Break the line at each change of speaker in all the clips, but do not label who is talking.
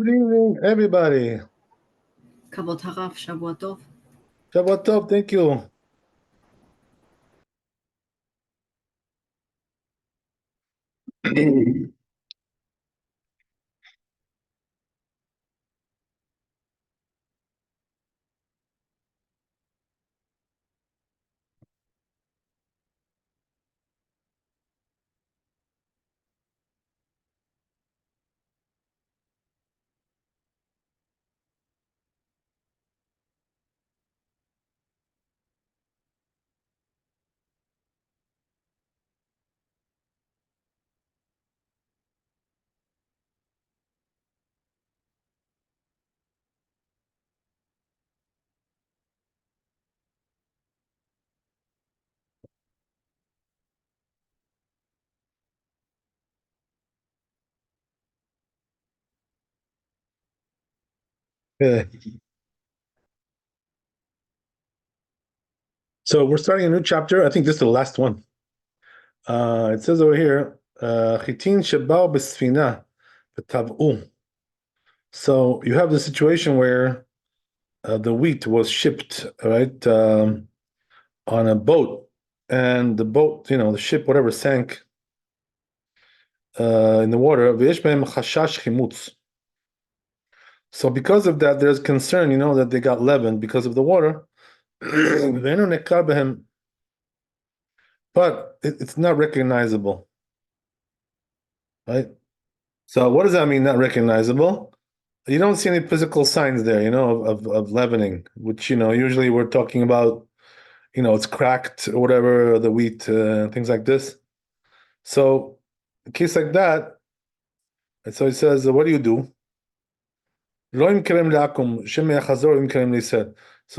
Good evening, everybody.
כבוד הרב, שבוע טוב.
Shabbat Tov, thank you. Okay. So we're starting a new chapter. I think this is the last one. It says over here, Chitin shebao b'sfina v'tav'u. So you have the situation where the wheat was shipped, right, on a boat, and the boat, the ship, whatever, sank in the water. V'yesh behem chashash chimutz. So because of that, there's concern, that they got leavened because of the water. Ve'enu nekar behem. But it's not recognizable, right? So what does that mean, not recognizable? You don't see any physical signs there, of leavening, which, usually we're talking about, it's cracked or whatever, the wheat, things like this. So in a case like that, and so he says, what do you do? So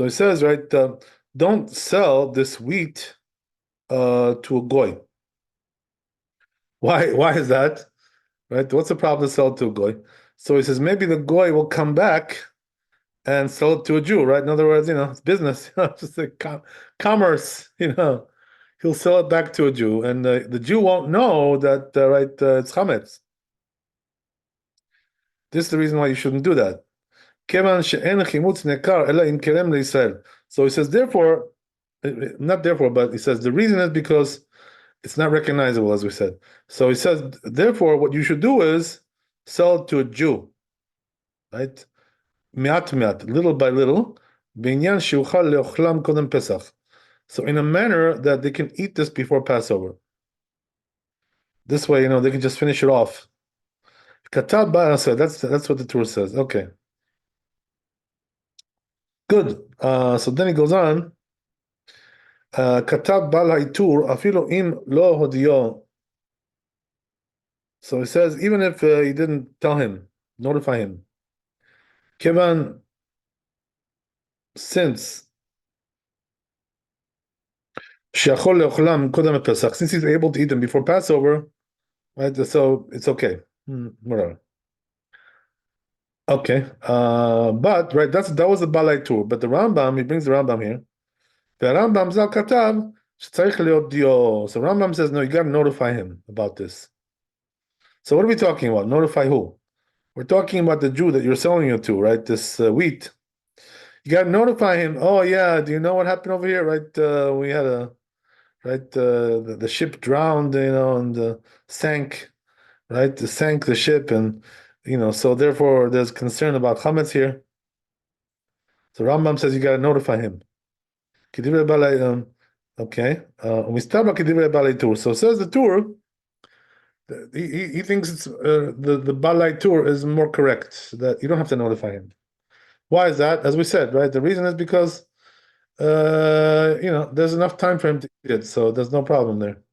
he says, right, don't sell this wheat to a goy. Why is that? Right? What's the problem to sell it to a goy? So he says maybe the goy will come back and sell it to a Jew, right? In other words, it's business, just like commerce, He'll sell it back to a Jew, and the Jew won't know that, it's chametz. This is the reason why you shouldn't do that. So he says, therefore, not therefore, but he says the reason is because it's not recognizable, as we said. So he says, therefore, what you should do is sell it to a Jew, right? Miat miat, little by little. So in a manner that they can eat this before Passover. This way, they can just finish it off. Katab ba'asa, that's what the Torah says. Okay. Good. So then he goes on. Katab bal ha'itur afilu im lo hodiyo. So he says, even if he didn't tell him, notify him. Kevan, since since he's able to eat them before Passover, right? So it's okay. Whatever. Okay. But right, that was the Balai tour. But the Rambam, he brings the Rambam here. The Rambam Zal Katav, so Rambam says, no, you gotta notify him about this. So what are we talking about? Notify who? We're talking about the Jew that you're selling it to, right? This wheat. You gotta notify him. Oh yeah, do you know what happened over here? Right, we had the ship drowned, and sank, right? Sank the ship, and so therefore there's concern about chametz here. So Rambam says you gotta notify him. Okay. So says the Tur. He thinks it's the Balai Tur is more correct, that you don't have to notify him. Why is that? As we said, right? The reason is because there's enough time for him to eat it, so there's no problem there.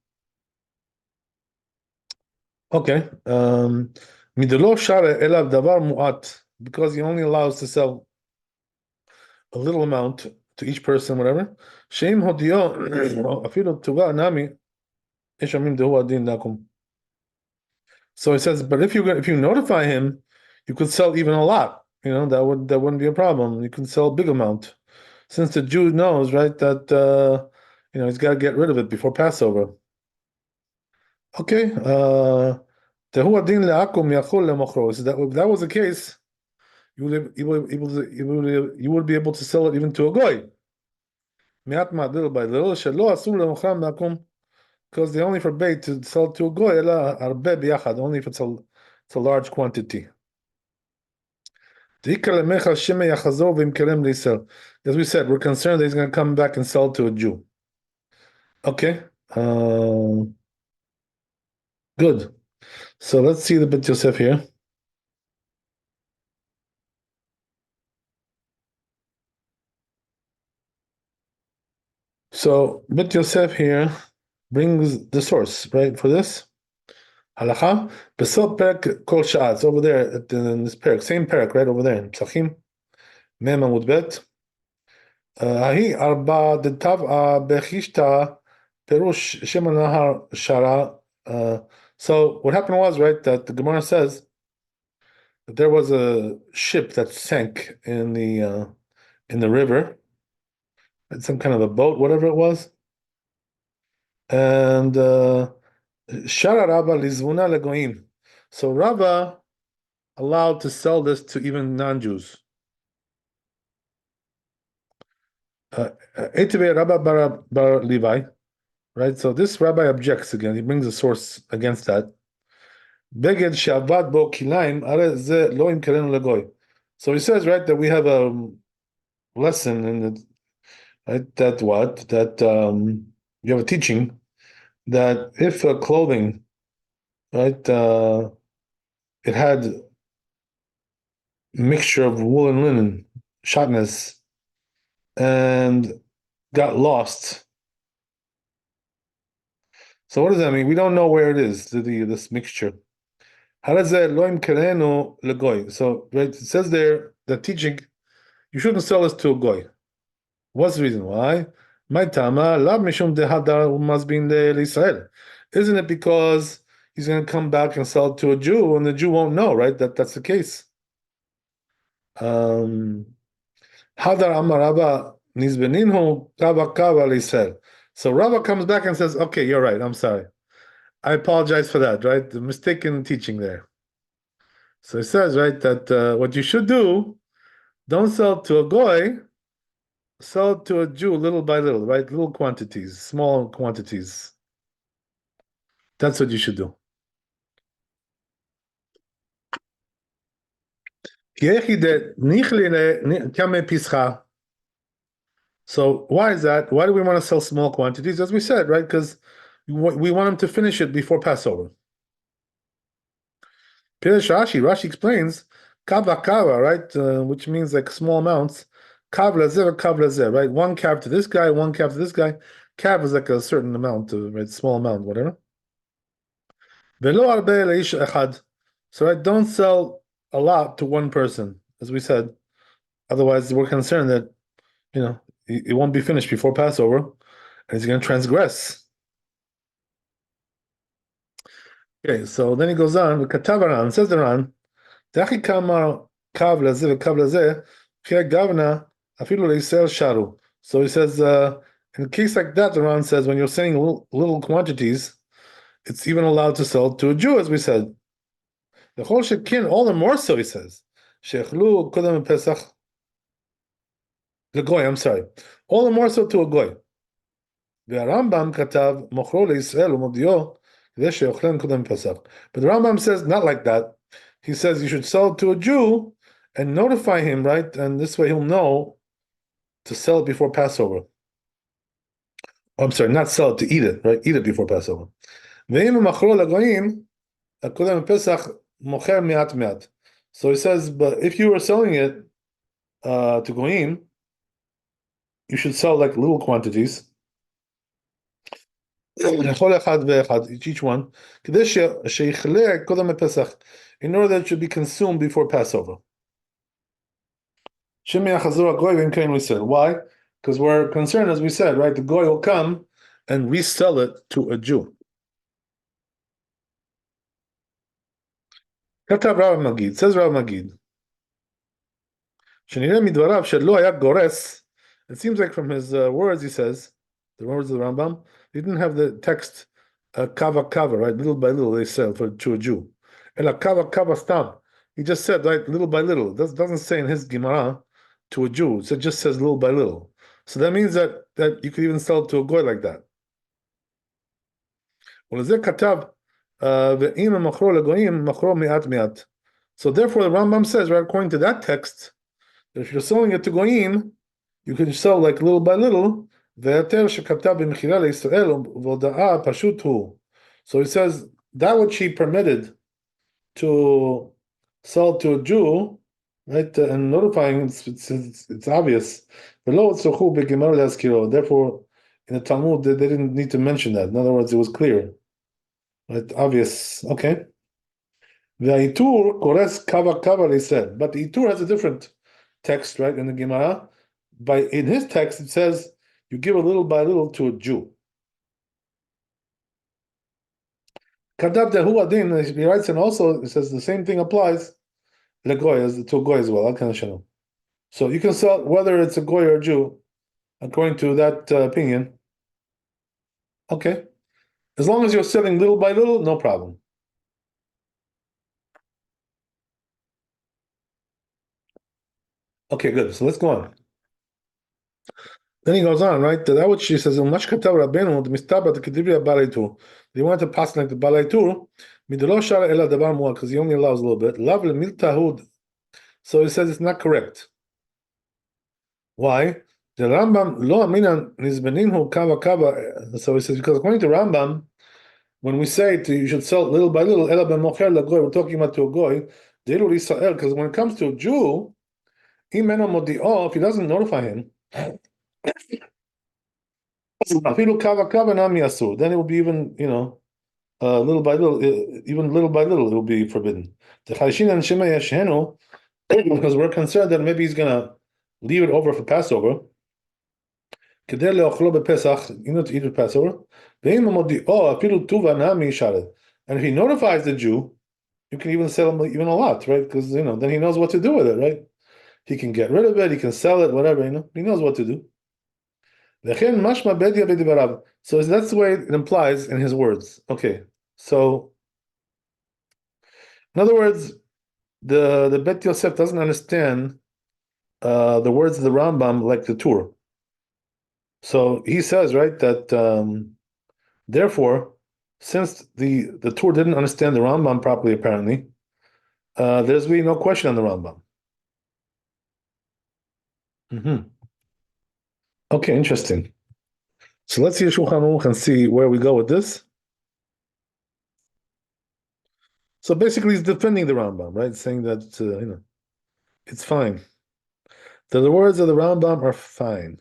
Okay. Midelo share elav davar mu'at, because he only allows to sell a little amount to each person, whatever. Sheim hodio afilu tuva nami ishamim dehu adin lakum. So it says, but if you notify him, you could sell even a lot. That wouldn't be a problem. You can sell a big amount, since the Jew knows, right, that he's got to get rid of it before Passover. Okay. So if that was the case, you would be able to sell it even to a goy. מעט מעט, little by little, שלא אסור למוכר מהקום, because they only forbade to sell to a goy, אלא הרבה ביחד, only if it's a large quantity. As we said, we're concerned that he's going to come back and sell to a Jew. Okay. Good. So let's see the Bit Yosef here. So Bit Yosef here brings the source, right, for this. Halacha. Besot perek kol sha'at. It's over there in this perek. Same perek, right over there in Psachim. Mem Amud Bet. Ahi arba detav'a bechishta perush shem nahar shara. So what happened was, right, that the Gemara says that there was a ship that sank in the river. It's some kind of a boat, whatever it was. And Shara Rabba Lizvuna Legoim. So Rabba allowed to sell this to even non-Jews. Etive Rabba Bar Levi, right? So this rabbi objects again. He brings a source against that. Beged Shavad Bo Kilaim Are Ze Loim Keren Legoy. So he says, right, that we have a lesson in it, right? That you have a teaching that if clothing, right, it had mixture of wool and linen, shatnez, and got lost. So what does that mean? We don't know where it is, this mixture. How does that loim kerenu legoy? So right, it says there that teaching you shouldn't sell this to a goy. What's the reason why? My tama lab mishum dehadar must be in the Israel. Isn't it because he's going to come back and sell it to a Jew, and the Jew won't know, right? That's the case. Hadar Amar Rabba Nizbeninhu Kava Kava Israel. So Rabba comes back and says, "Okay, you're right. I'm sorry. I apologize for that. Right, the mistaken teaching there." So it says, right, that what you should do, don't sell to a goy, sell to a Jew little by little, right? Little quantities, small quantities. That's what you should do. So why is that? Why do we want to sell small quantities? As we said, right? Because we want them to finish it before Passover. Rashi explains kava kava, right? Which means like small amounts. Kav lazeh, kav lazeh, right? One kav to this guy, one kav to this guy. Kav is like a certain amount, right? Small amount, whatever. Velo arbe leish echad. So right, don't sell a lot to one person, as we said. Otherwise, we're concerned that it won't be finished before Passover, and he's going to transgress. Okay, so then he goes on. Katavaran says the Ran, "Dachi kama kav lazeh kav lazeh gavna afilu leisel sharu." So he says, in a case like that, the Ran says, when you're selling little quantities, it's even allowed to sell to a Jew, as we said. The whole shekin, all the more so, he says. Shechlu kodem pesach. The goy, I'm sorry, all the more so to a goy. והרמב"ם כתב מוכרו לישראל ומודיעו כדי שיאכלם קודם פסח. But the Rambam says not like that. He says you should sell it to a Jew and notify him, right? And this way he'll know to sell it before Passover. Oh, I'm sorry, not sell it, to eat it, right? Eat it before Passover. ואם הוא מכרו לגויים, קודם פסח מוכר מעט מעט. So he says, but if you were selling it to goyim, you should sell like little quantities. Each one, in order that it should be consumed before Passover. Why? Because we're concerned, as we said, right? The goy will come and resell it to a Jew. Says Rav Magid. It seems like from his words, he says, the words of the Rambam, he didn't have the text kava kava, right? Little by little they sell to a Jew. Ela kava kava stam. He just said right little by little. That doesn't say in his Gemara to a Jew. So it just says little by little. So that means that you could even sell it to a goy like that. ולזה כתב, ואם המכרו לגויים, מכרו מעט מעט. So therefore the Rambam says, right, according to that text, that if you're selling it to goyim, you can sell like little by little, והיתר שכתב במכירה לישראל והודאה פשוט הוא. So he says, that which he permitted to sell to a Jew, right, and notifying, it's obvious. ולא צרכו בגמר להזכירו. Therefore, in the Talmud, they didn't need to mention that. In other words, it was clear. Right, obvious. Okay. The Itur kores kava kava, they said, but the Itur has a different text, right, in the Gemara. In his text, it says you give a little by little to a Jew. Kadab dehu adin, he writes, and also it says the same thing applies legoy to a goy as well. So you can sell whether it's a goy or a Jew, according to that opinion. Okay, as long as you're selling little by little, no problem. Okay, good. So let's go on. Then he goes on, right? That what she says, they wanted to pass like the Balaitur, because he only allows a little bit. So he says it's not correct. Why? The Rambam lo aminan nizbeninhu kava kava. So he says, because according to Rambam, when we say you should sell little by little, we're talking about to a goy, because when it comes to a Jew, if he doesn't notify him, then it will be even, little by little, even little by little, it will be forbidden. Because we're concerned that maybe he's gonna leave it over for Passover. To eat with Passover. And if he notifies the Jew, you can even sell him even a lot, right? Because then he knows what to do with it, right? He can get rid of it, he can sell it, whatever, he knows what to do. So that's the way it implies in his words. Okay, so in other words, the Bet Yosef doesn't understand the words of the Rambam like the Tur. So he says, right, that therefore, since the Tur didn't understand the Rambam properly, apparently, there's really no question on the Rambam. Okay, interesting. So let's see Shulchan Aruch and see where we go with this. So basically, he's defending the Rambam, right? Saying that it's fine. The words of the Rambam are fine.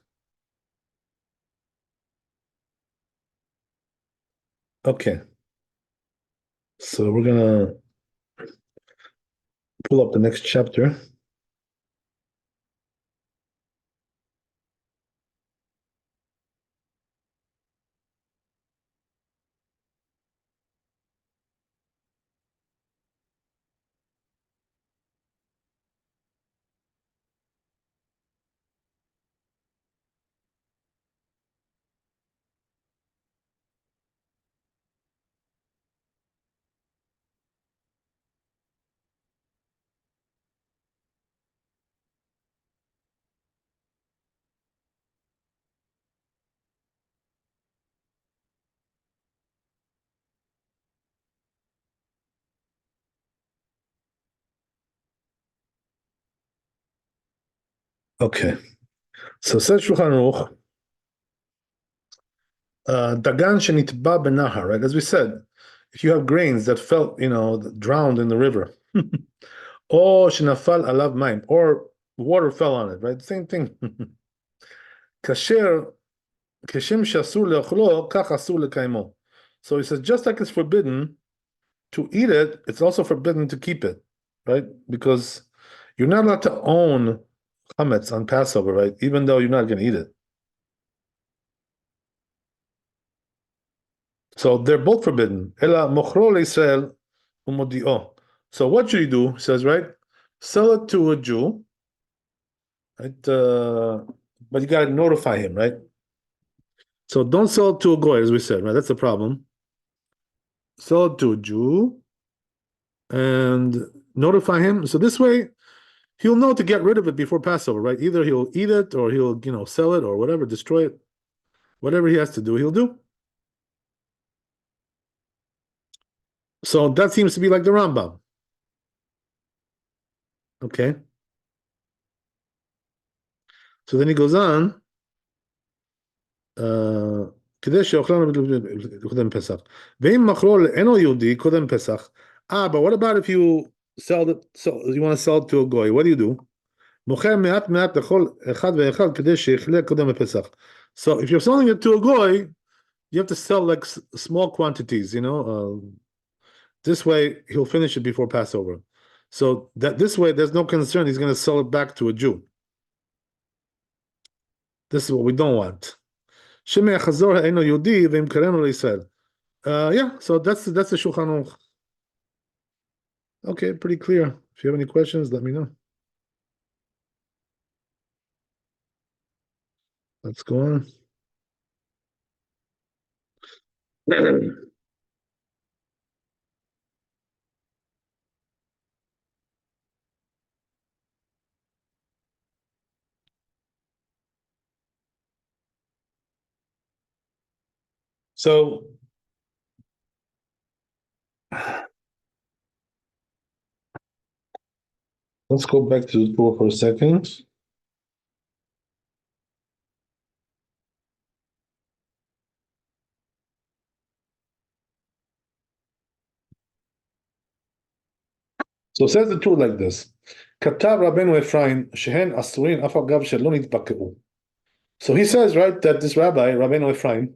Okay. So we're gonna pull up the next chapter. Okay. So says Shulchan Aruch, Dagan shenitba benahar, right? As we said, if you have grains that fell, drowned in the river, or shenafal alav maim, or water fell on it, right? Same thing. Kasher kashem shasur leochlo kach asur lekaimo. So he says, just like it's forbidden to eat it, it's also forbidden to keep it, right? Because you're not allowed to own chametz on Passover, right? Even though you're not going to eat it. So they're both forbidden. Ela mochro leIsrael umodio. So what should you do? He says, right? Sell it to a Jew, right? But you got to notify him, right? So don't sell it to a goy, as we said, right? That's the problem. Sell it to a Jew and notify him. So this way, he'll know to get rid of it before Passover, right? Either he'll eat it or he'll, sell it or whatever, destroy it. Whatever he has to do, he'll do. So that seems to be like the Rambam. Okay. So then he goes on. כדי שיאכלנו קודם פסח. ואם מכרו לאינו יהודי קודם פסח, but what about if you you want to sell it to a goy, what do? מוכר מעט מעט לכל אחד ואחד כדי שיאכלה קודם לפסח. So if you're selling it to a goy, you have to sell like small quantities, this way he'll finish it before Passover. So that this way there's no concern he's going to sell it back to a Jew. This is what we don't want. Yeah, so that's the Shulchan Aruch. Okay, pretty clear. If you have any questions, let me know. Let's go on. So let's go back to the tour for a second. So says the truth like this. כתב רבנו אפרים שהן אסורים אף על גב שלא נתבקעו. So he says, right, that this rabbi, Rabbeinu Ephraim,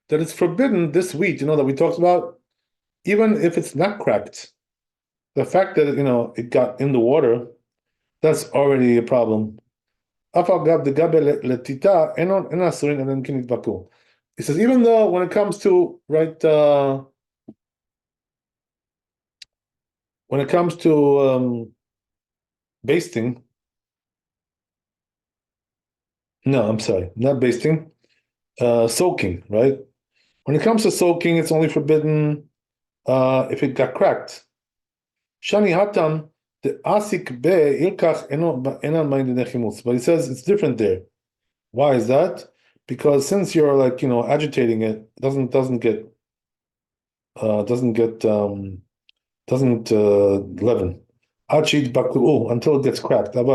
that it's forbidden this wheat, that we talked about, even if it's not cracked. The fact that, it got in the water, that's already a problem. He says, even though when it comes to, right, basting, no, I'm sorry, not basting, soaking, right? When it comes to soaking, it's only forbidden if it got cracked. Shani Hatan, the Asik Be Ilkach Enan Minded Nechimutz. But he says it's different there. Why is that? Because since you're like, agitating it, doesn't leaven. Achid Baku until it gets cracked. But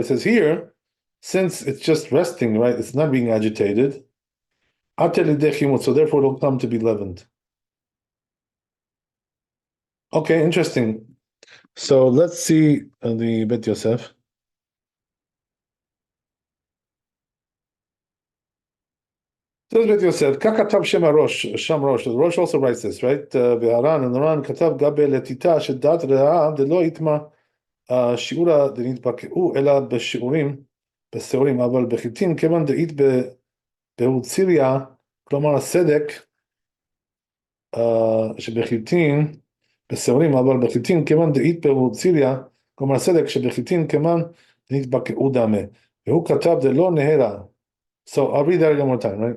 it says here, since it's just resting, right? It's not being agitated. So therefore it'll come to be leavened. Okay, interesting. So let's see the Bet Yosef. So Bet Yosef, Kakatab Shamrosh. The Rosh also writes this, right? Ve'aran and Aran Katav Gabe Letita Shedat Re'a Delo Itma Shiura Denitbakeu Ela Beshiurim Beseurim Aval Bechitin Kevan Deit Beutziria Klomar Sedek שבחיטין בסעורים, אבל בחיטין כמן דאית פירוציליה, כלומר סדק שבחיטין כמן נתבקעו דמה. והוא כתב דלא נהרה. So I'll read that again one more time, right?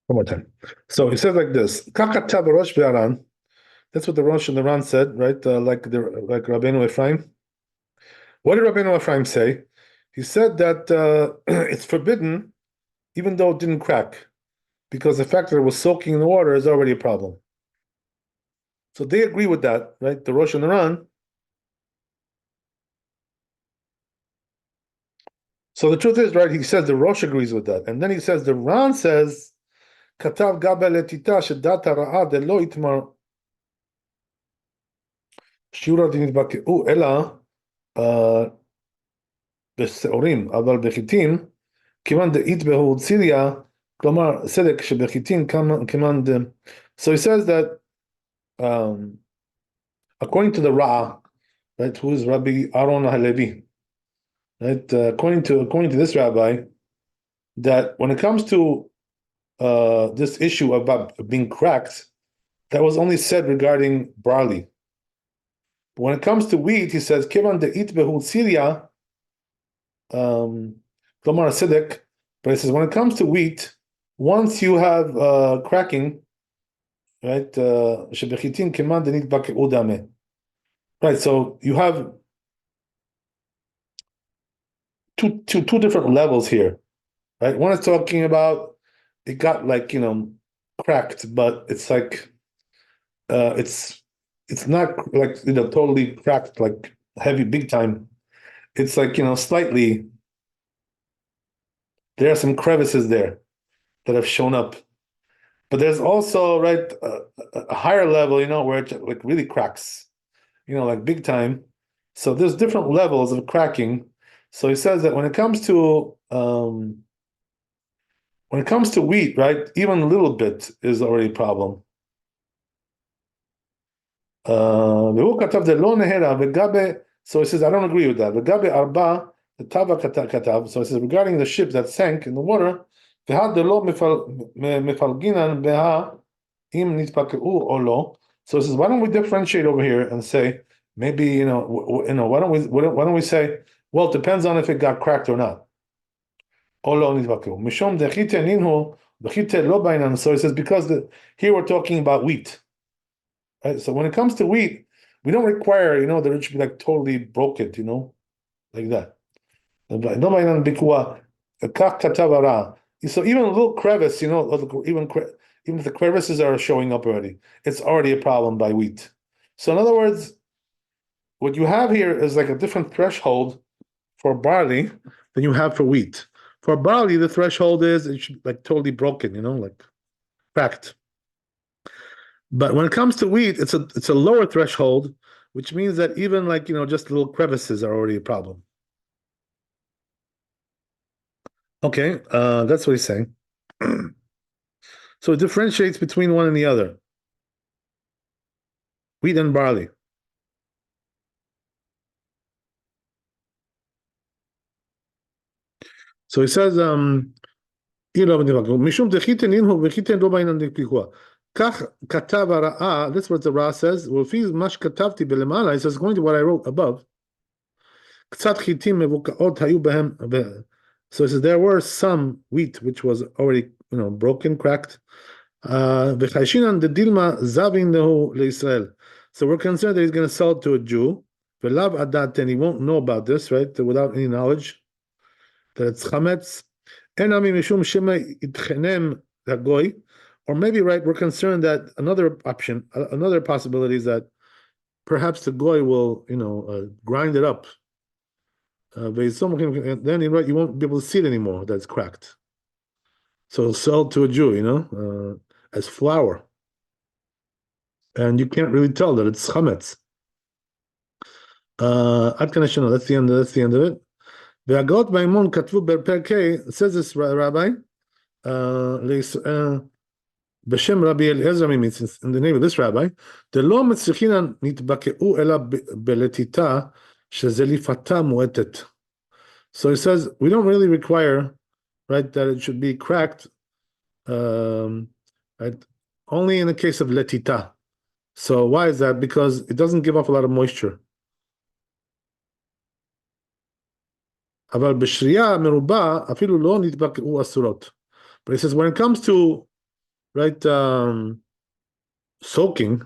One more time. So he says like this: "Kakatav Rosh Be'aran." That's what the Rosh and the Ran said, right? Like Rabbeinu Ephraim. What did Rabbeinu Ephraim say? He said that it's forbidden, even though it didn't crack, because the fact that it was soaking in the water is already a problem. So they agree with that, right? The Rosh and the Ran. So the truth is, right? He says the Rosh agrees with that, and then he says the Ran says, "Katav Gabel etita shedata ra'a delo itmar shiura dinitbakeu ela בסעורים, אבל בחיטין, כיוון דאית בהורציליה, כלומר סדק שבחיטין כיוון ד... So he says that according to the Ra, right, who is Rabbi Aaron HaLevi, right, according to this rabbi, that when it comes to this issue about being cracked, that was only said regarding barley. But when it comes to wheat, he says, "Kivan de it behu tzirya," Klomar acidic. But he says, when it comes to wheat, once you have cracking, right? Shebechitin kiman de nitbak udame. Right. So you have two different levels here, right? One is talking about it got like cracked, but it's like it's not like totally cracked, like heavy big time. It's like slightly. There are some crevices there that have shown up, but there's also right a higher level, where it like really cracks, like big time. So there's different levels of cracking. So he says that when it comes to wheat, right, even a little bit is already a problem. So he says, I don't agree with that. The Tava Katav. So it says regarding the ship that sank in the water, so it says, why don't we differentiate over here and say maybe why don't we say, well, it depends on if it got cracked or not. So it says because here we're talking about wheat. Right? So when it comes to wheat, we don't require, that it should be like totally broken, like that. So even a little crevice, even if the crevices are showing up already, it's already a problem by wheat. So in other words, what you have here is like a different threshold for barley than you have for wheat. For barley, the threshold is it should be like totally broken, like cracked. But when it comes to wheat, it's a lower threshold, which means that even like just little crevices are already a problem. Okay, that's what he's saying. So it differentiates between one and the other, wheat and barley. So he says, משום דחיתן אינהו וחיתן לא בעינן דפיקוח. כך כתב הרעה, that's what the Ra says, ולפי מה שכתבתי בלמעלה, he says, going to what I wrote above, קצת חיתים מבוקעות היו בהם, so he says, there were some wheat which was already, broken, cracked, וחיישינן דדילמה זבין להו לישראל. So we're concerned that he's going to sell it to a Jew, ולאו עדת, and he won't know about this, right, without any knowledge, that it's chametz. Or maybe, right, we're concerned that another possibility is that perhaps the goy will, grind it up. Then you won't be able to see it anymore. That's cracked. So sell to a Jew, as flour, and you can't really tell that it's chametz. That's the end. That's the end of it. והגאות באמון כתבו בפרק ה', says this rabbi, בשם רבי אליעזר ממיץ, in the name of this rabbi, דלא מצליחינן נתבקעו אלא בלטיטה, שזה ליפתה מועטת. So he says, we don't really require, right, that it should be cracked, right, only in the case of letita. So why is that? Because it doesn't give off a lot of moisture. אבל בשרייה מרובה אפילו לא נתבקעו אסורות. But he says when it comes to right soaking,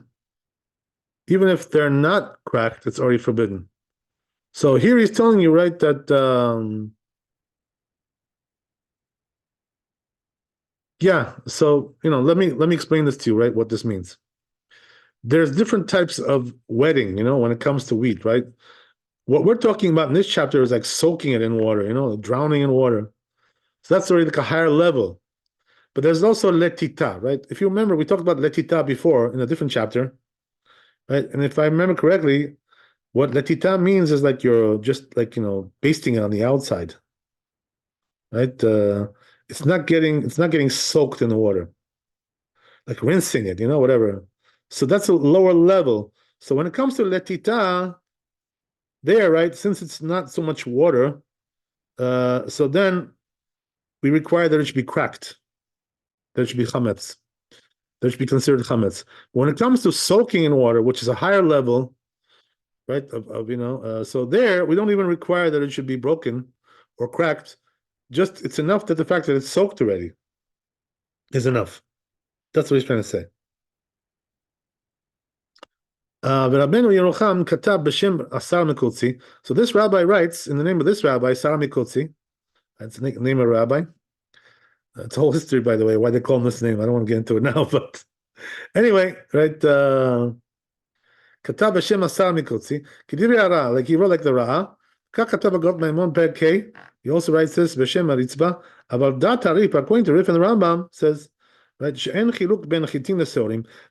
even if they're not cracked, it's already forbidden. So here he's telling you, right, that yeah, so let me explain this to you, right, what this means. There's different types of wetting, when it comes to wheat, right? What we're talking about in this chapter is like soaking it in water, drowning in water. So that's already like a higher level. But there's also letita, right? If you remember, we talked about letita before in a different chapter, right? And if I remember correctly, what letita means is like you're just like, pasting it on the outside, right? It's not getting soaked in the water, like rinsing it, whatever. So that's a lower level. So when it comes to letita, there, right, since it's not so much water, so then we require that it should be cracked. there should be chametz. There should be considered chametz. When it comes to soaking in water, which is a higher level, right? So there we don't even require that it should be broken or cracked. Just it's enough that the fact that it's soaked already is enough. That's what he's trying to say. V'Rabbeinu Yerucham katab b'shem Asar Mikutzi. So this rabbi writes in the name of this rabbi, Sar Mikutzi. That's the name of a rabbi. It's a whole history, by the way, why they call him this name. I don't want to get into it now, but anyway, right? Katab b'shem Asar Mikutzi. Kidiri Ara, like he wrote like the Ra'a. Kach katab Agot Maimon Per K. He also writes this b'shem Aritzba. About that Tarif, according to Rif and the Rambam, says. Right?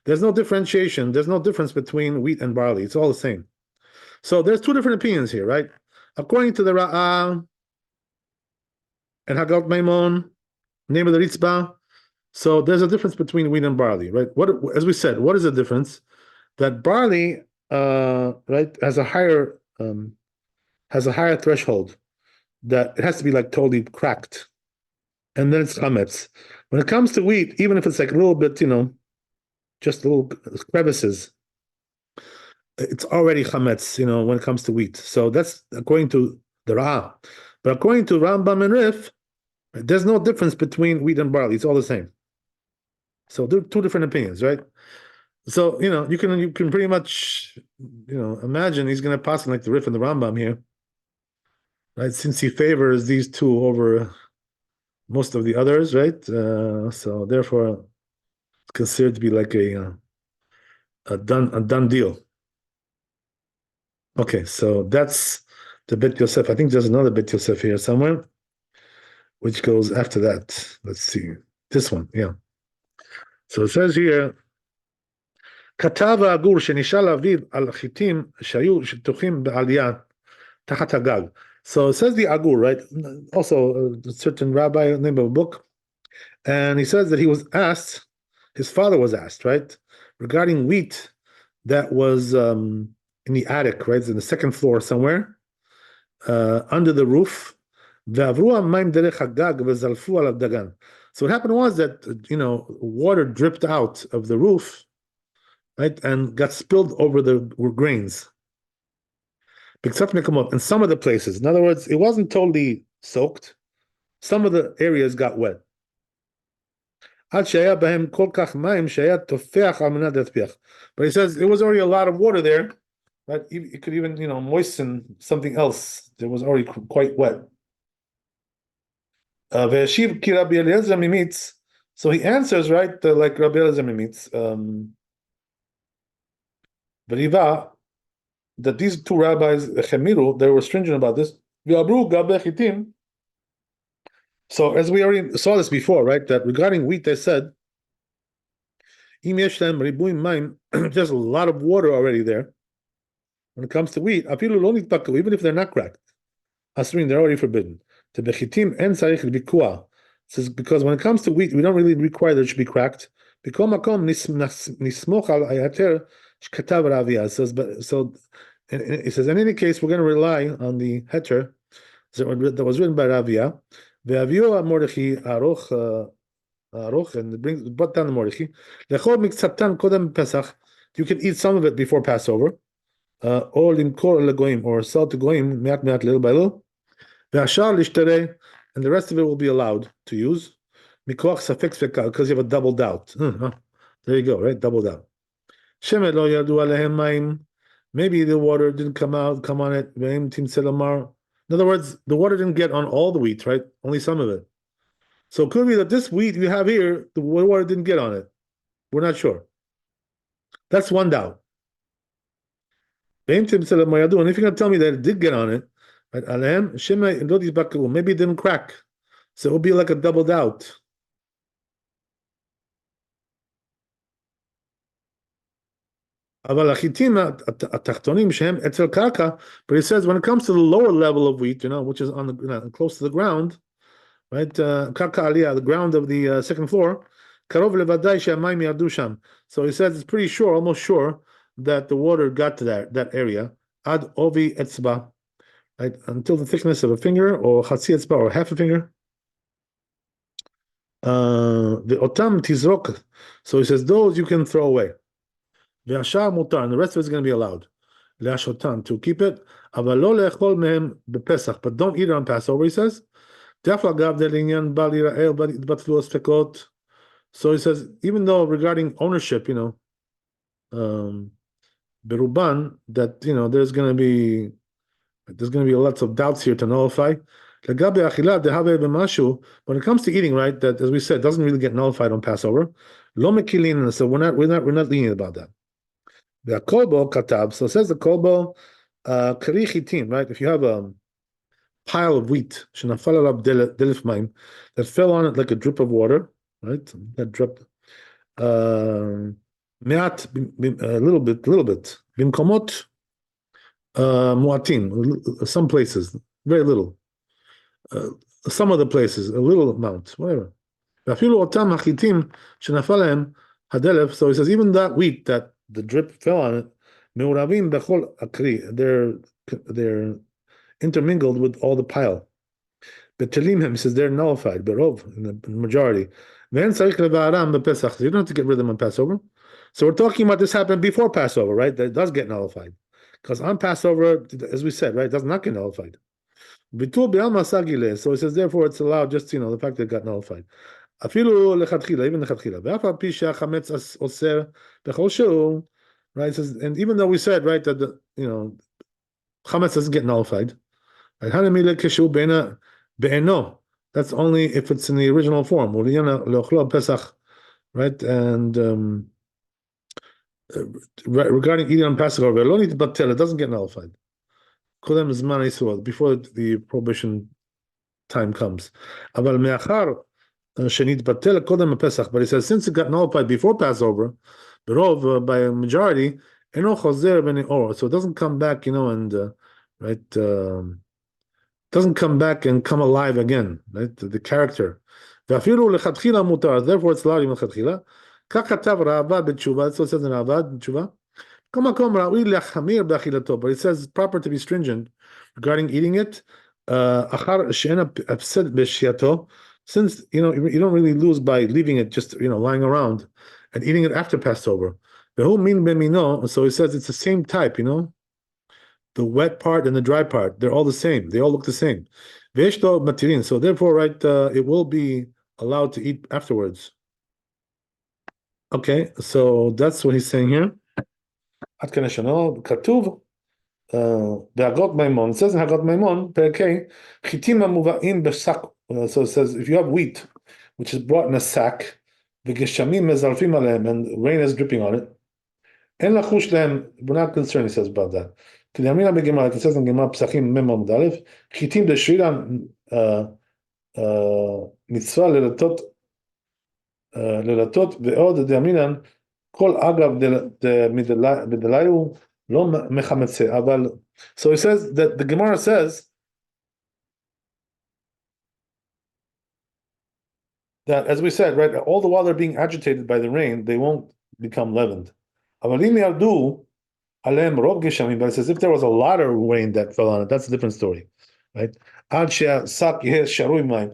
There's no differentiation. There's no difference between wheat and barley. It's all the same. So there's two different opinions here, right? According to the Ra'ah and Hagat Maimon, name of the Ritzbah, so there's a difference between wheat and barley, right? What, as we said, what is the difference? That barley, right, has a higher threshold. That it has to be like totally cracked, and then it's chametz. When it comes to wheat, even if it's like a little bit, just little crevices, it's already chametz, when it comes to wheat. So that's according to the Ra'ah. But according to Rambam and Rif, there's no difference between wheat and barley. It's all the same. So there are two different opinions, right? So, you can pretty much, imagine he's going to pass like the Rif and the Rambam here, right? Since he favors these two over most of the others, right? So therefore, it's considered to be like a done deal. Okay, so that's the Bet Yosef. I think there's another Bet Yosef here somewhere, which goes after that. Let's see. This one, yeah. So it says here, כתב האגור שנשאל אביו על חיטים שהיו שטוחים בעלייה תחת הגג. So it says the Agur, right? Also, a certain rabbi, name of a book, and he says that he was asked, his father was asked, right, regarding wheat that was in the attic, right, in the second floor somewhere, under the roof. So what happened was that, water dripped out of the roof, right, and got spilled over the grains. In some of the places. In other words, it wasn't totally soaked. Some of the areas got wet. But he says it was already a lot of water there, but it could even, moisten something else that was already quite wet. So he answers, right, like Rabbi Eliezer Mimitz, that these two rabbis, Chemiru, they were stringent about this. So as we already saw this before, right, that regarding wheat, they said, there's a lot of water already there. When it comes to wheat, even if they're not cracked, they're already forbidden. Says because when it comes to wheat, we don't really require that it should be cracked. So it says in any case we're going to rely on the heter that was written by Ravia. Aruch, and it brought down the Mordechai. You can eat some of it before Passover, or sell to goyim little by little. And the rest of it will be allowed to use because you have a double doubt. There you go, right? Double doubt. Maybe the water didn't come on it. In other words, the water didn't get on all the wheat, right? Only some of it. So it could be that this wheat you have here, the water didn't get on it. We're not sure. That's one doubt. And if you're going to tell me that it did get on it, right? Maybe it didn't crack. So it will be like a double doubt. But he says when it comes to the lower level of wheat, which is on the close to the ground, right? The ground of the second floor. So he says it's pretty sure, almost sure, that the water got to that area. Ad ovi etzba, right? Until the thickness of a finger, or chatzi etzba, or half a finger. Ve'otam tizrok. So he says those you can throw away. Ve'ashar mutar, and the rest of it's going to be allowed. Le'ashotan, to keep it. אבל לא לאכול מהם בפסח, but don't eat it on Passover, he says. דווקא אגב לעניין בל ייראה ובל יתבטלו הספקות. So he says, even though regarding ownership, Beruban, that there's going to be lots of doubts here to nullify. When it comes to eating, right, that as we said doesn't really get nullified on Passover. Lo mekilin, so we're not lenient about that. The kolbo katab, so it says the kolbo kari chitin, right? If you have a pile of wheat, shenafal alab delif maim, that fell on it like a drip of water, right? That drip. Me'at, a little bit. Bimkomot muatim, some places, very little. Some of the places, a little amount, whatever. ואפילו אותם החיטים שנפל להם הדלף, so he says, even that wheat that the drip fell on it, מעורבים בכל הכלי, they're intermingled with all the pile. בטלים הם, he says, they're nullified, ברוב, in the majority. ואין צריך לבערם בפסח, so you don't have to get rid of them on Passover. So we're talking about this happened before Passover, right? That does get nullified. Because on Passover, as we said, right, it does not get nullified. So it says, therefore, it's allowed just, the fact that it got nullified. Even lechatchila. Right? It says, and even though we said, right, that chametz doesn't get nullified, right? That's only if it's in the original form. Right? And regarding eating on Passover, it doesn't get nullified. Before the prohibition time comes. But he says, since it got nullified before Passover, by a majority, so it doesn't come back, doesn't come back and come alive again, right? The character. Therefore, it's allowed even lechatchila. כך כתב רעב"ד בתשובה, so it says in רעב"ד בתשובה. But it says it's proper to be stringent regarding eating it. Since you don't really lose by leaving it just lying around and eating it after Passover. So he says it's the same type, the wet part and the dry part, they're all the same. They all look the same. So therefore, right, it will be allowed to eat afterwards. Okay, so that's what he's saying here. עד כאן ישנו, כתוב בהגות מימון, it says in הגות מימון, פרק ה', חיטים המובאים בשק, so it says, if you have wheat, which is brought in a sack, וגשמים מזרפים עליהם, and rain is dripping on it, אין לחוש להם, we're not concerned, he says about that. כדאמינא בגמרא, it says in גמרא פסחים מ' עמוד א', חיטים דשרירא מצווה ללטות ועוד דאמינן, כל אגב מדלאיו לא מחמצה, אבל so he says that the Gemara says that, as we said, right, all the while they're being agitated by the rain, they won't become leavened. אבל אם ירדו עליהם רוב גשמים, but it says if there was a lot of rain that fell on it, that's a different story, right? עד שהשק יהיה שרוי מים,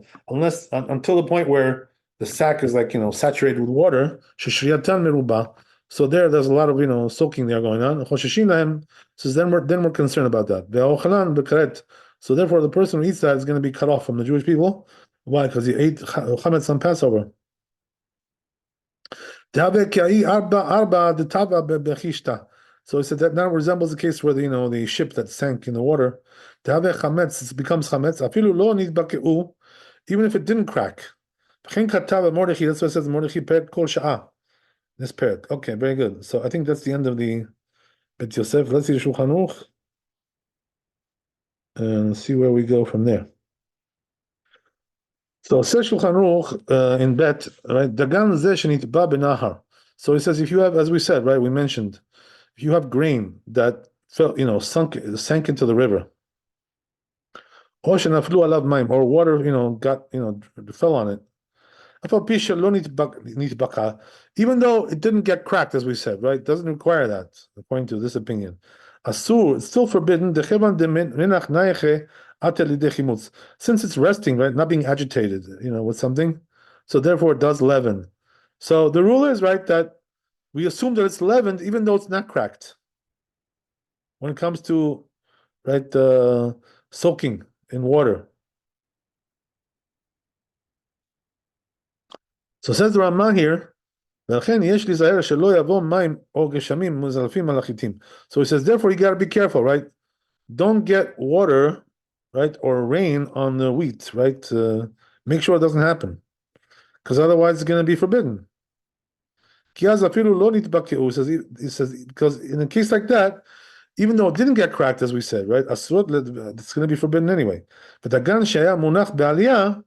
until the point where the sack is like, saturated with water, ששרייתן מרובה, so there's a lot of, soaking there going on. חוששים להם, says then we're concerned about that. והאוכלן בכרת, so therefore the person who eats that is going to be cut off from the Jewish people. Why? Because he ate chametz on Passover. So he said that now resembles the case where the ship that sank in the water. It becomes chametz. Even if it didn't crack. That's what it says in Mordechai Perek Kol Sha'ah. This parak. Okay, very good. So I think that's the end of the Bet Yosef. Let's see the Shulchan Aruch and see where we go from there. So says Shulchan Aruch in Bet, right? Dagan zeh shenitba benahar. So he says, if you have, as we said, right, we mentioned, if you have grain that fell, sank into the river, or shenaflu alav maim, or water, fell on it. Even though it didn't get cracked, as we said, right? It doesn't require that, according to this opinion. Asur, it's still forbidden, since it's resting, right? Not being agitated, with something. so therefore it does leaven. So the rule is, right, that we assume that it's leavened even though it's not cracked. When it comes to, right, soaking in water. So says the Ramah here, ולכן יש להיזהר שלא יבוא מים או גשמים מוזלפים על החיטים. So he says, therefore you got to be careful, right? Don't get water, right, or rain on the wheat, right? Make sure it doesn't happen, because otherwise it's going to be forbidden. כי אז אפילו לא נתבקעו, he says, because in a case like that, even though it didn't get cracked, as we said, right, אסורות, it's going to be forbidden anyway. But הגן שהיה מונח בעלייה,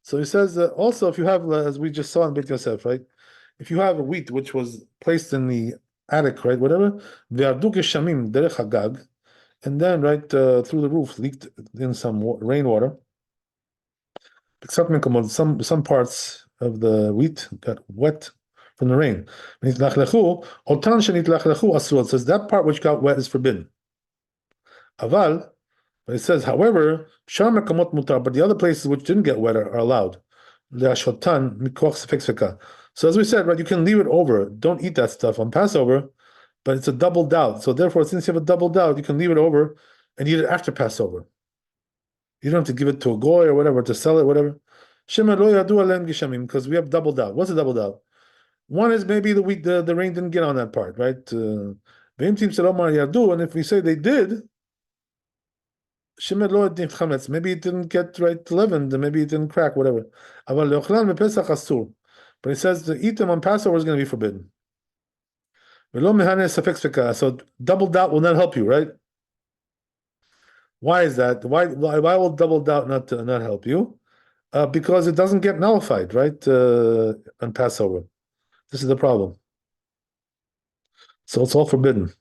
so he says, also if you have, as we just saw in Beit Yosef, right, if you have a wheat which was placed in the attic, right, whatever, וירדו גשמים דרך הגג, and then, right, through the roof leaked in some rainwater. Some parts of the wheat got wet from the rain. It says that part which got wet is forbidden. Aval, but it says, however, but the other places which didn't get wet are allowed. So as we said, right, you can leave it over. Don't eat that stuff on Passover, but it's a double doubt. So therefore, since you have a double doubt, you can leave it over and eat it after Passover. You don't have to give it to a goy or whatever to sell it, whatever. Because we have double doubt. What's a double doubt? One is maybe the rain didn't get on that part, right? And if we say they did, maybe it didn't get right leavened, maybe it didn't crack, whatever. But it says to eat them on Passover is going to be forbidden. So double doubt will not help you, right? Why is that? Why will double doubt not help you? Because it doesn't get nullified, right? On Passover. This is the problem. So it's all forbidden.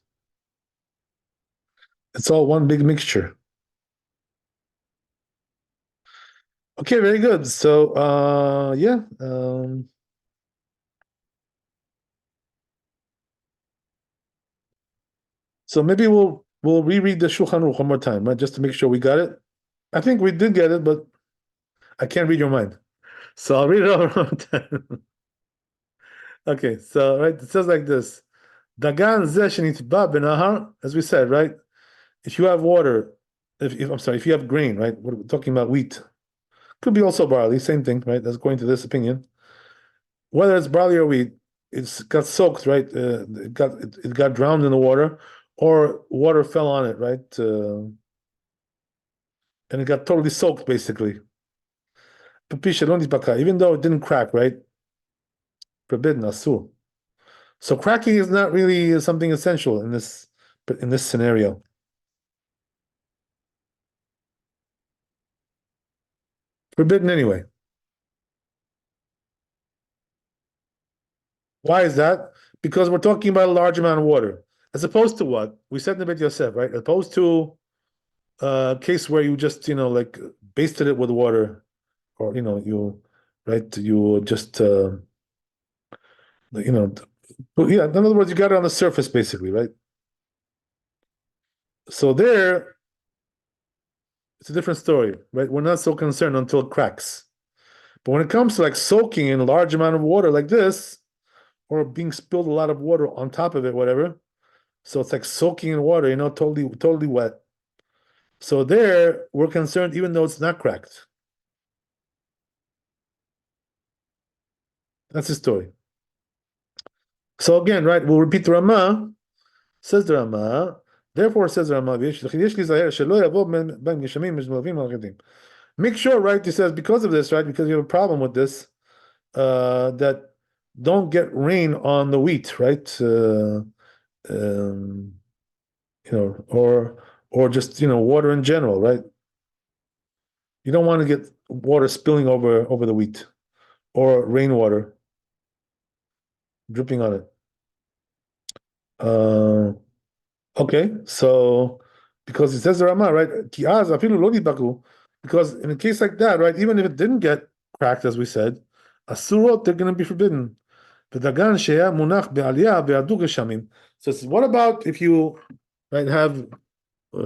It's all one big mixture. Okay, very good. So yeah. So maybe we'll reread the Shulchan Aruch one more time, right? Just to make sure we got it. I think we did get it, but I can't read your mind. So I'll read it over one more time. Okay, so right, it says like this. Dagan zeh shenitba benahar, as we said, right? If you have water, if you have grain, right? We're talking about wheat. Could be also barley, same thing, right? That's according to this opinion. Whether it's barley or wheat, it's got soaked, right? It got drowned in the water, or water fell on it, right? And it got totally soaked, basically. Even though it didn't crack, right? Forbidden, asur. So cracking is not really something essential in this scenario. Forbidden anyway. Why is that? Because we're talking about a large amount of water, as opposed to what we said in the Beit Yosef, right? As opposed to a case where you just, like basted it with water, or you just yeah. In other words, you got it on the surface, basically, right? So there, it's a different story, right? We're not so concerned until it cracks. But when it comes to like soaking in a large amount of water like this, or being spilled a lot of water on top of it, whatever. So it's like soaking in water, totally wet. So there, we're concerned even though it's not cracked. That's the story. So again, right, we'll repeat the Ramah. Says the Ramah. Therefore, says the Ramah, make sure, right, he says, because of this, right, because you have a problem with this, that don't get rain on the wheat, right? Or just water in general, right? You don't want to get water spilling over the wheat, or rainwater dripping on it. Okay, so because it says the Ramah, right? Because in a case like that, right, even if it didn't get cracked, as we said, asurot, they're going to be forbidden. So what about if you, right, have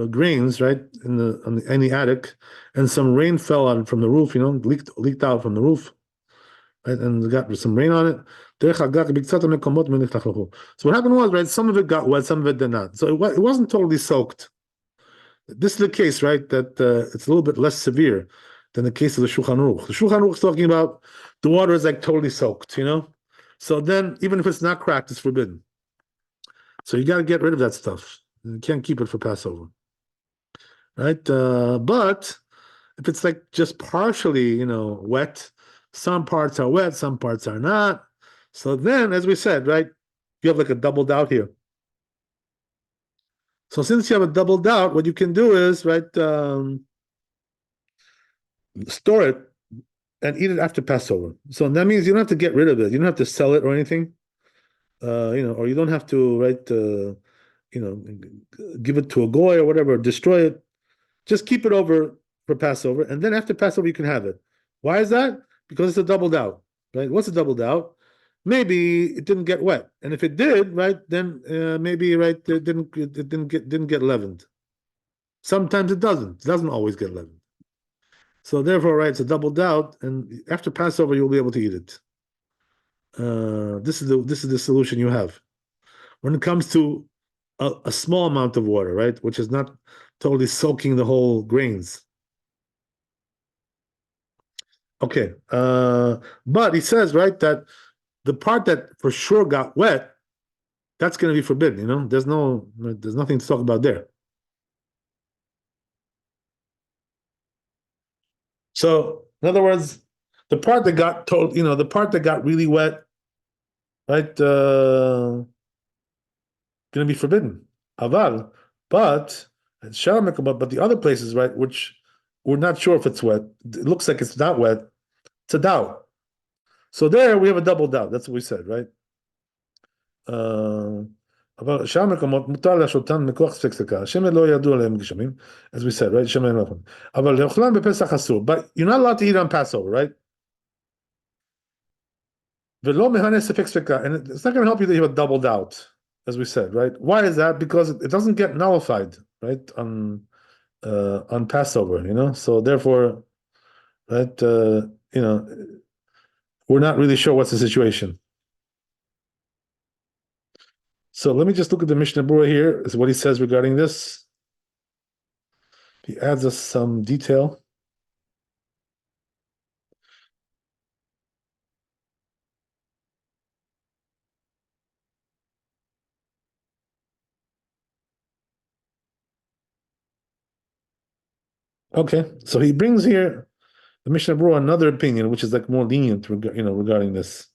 grains, right, in the attic, and some rain fell on from the roof, leaked out from the roof. right? And it got some rain on it. So what happened was, right, some of it got wet, some of it did not. So it wasn't totally soaked. This is the case, right, that it's a little bit less severe than the case of the Shulchan Aruch. The Shulchan Aruch is talking about the water is like totally soaked, So then, even if it's not cracked, it's forbidden. So you got to get rid of that stuff. You can't keep it for Passover, right? But if it's like just partially, wet, some parts are wet, some parts are not. So then, as we said, right, you have like a doubled out here. So since you have a doubled out, what you can do is, right, store it and eat it after Passover. So that means you don't have to get rid of it. You don't have to sell it or anything. Or you don't have to, right, give it to a goy or whatever, destroy it. Just keep it over for Passover, and then after Passover you can have it. Why is that? Because it's a doubled out, right? What's a doubled out? Maybe it didn't get wet, and if it did, right, then maybe right it didn't get leavened. Sometimes it doesn't. It doesn't always get leavened. So therefore, right, it's a doubled out, and after Passover you'll be able to eat it. This is the solution you have when it comes to a small amount of water, right, which is not totally soaking the whole grains. Okay, but he says, right, that the part that for sure got wet, that's going to be forbidden. There's nothing to talk about there. So, in other words, the part that got the part that got really wet, right, going to be forbidden. Aval, but but the other places, right, which we're not sure if it's wet. It looks like it's not wet. It's a doubt. So there we have a double doubt. That's what we said, right? אבל שאר מקומות מותר להשותן מכוח ספק-ספיקה. השמן לא ידוע להם גשמים, as we said, right? שמן לא יכול. אבל לאוכלם בפסח אסור. But you're not allowed to eat on Passover, right? ולא מהנה ספק-ספיקה. And it's not going to help you that you have a double doubt, as we said, right? Why is that? Because it doesn't get nullified, right? On Passover, So therefore, right? We're not really sure what's the situation. So let me just look at the Mishnah Berurah here, is what he says regarding this. He adds us some detail. Okay, so he brings here the Mishnah Berurah another opinion, which is like more lenient, regarding this.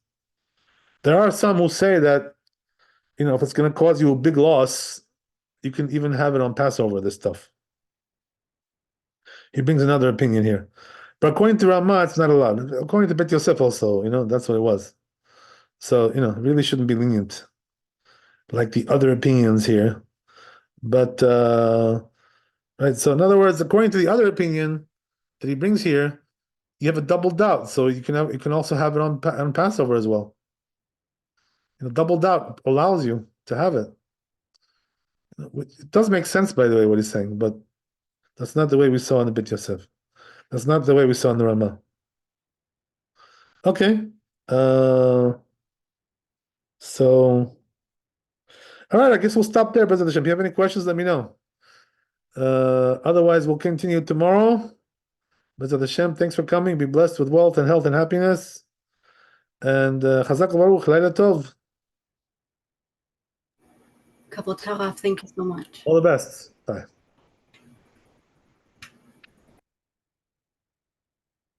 There are some who say that, if it's going to cause you a big loss, you can even have it on Passover, this stuff. He brings another opinion here. But according to Ramah, it's not allowed. According to Bet Yosef also, that's what it was. So, it really shouldn't be lenient like the other opinions here. But, right, so in other words, according to the other opinion that he brings here, you have a double doubt. So you can also have it on Passover as well. Double doubt allows you to have it. It does make sense, by the way, what he's saying, but that's not the way we saw in the Beit Yosef. That's not the way we saw in the Ramah. Okay. So, all right, I guess we'll stop there, Bezat Hashem. If you have any questions, let me know. Otherwise, we'll continue tomorrow. Bezat Hashem, thanks for coming. Be blessed with wealth and health and happiness. And Chazak Baruch, Laila Tov.
Kabot Haraf, thank you so much.
All the best. Bye.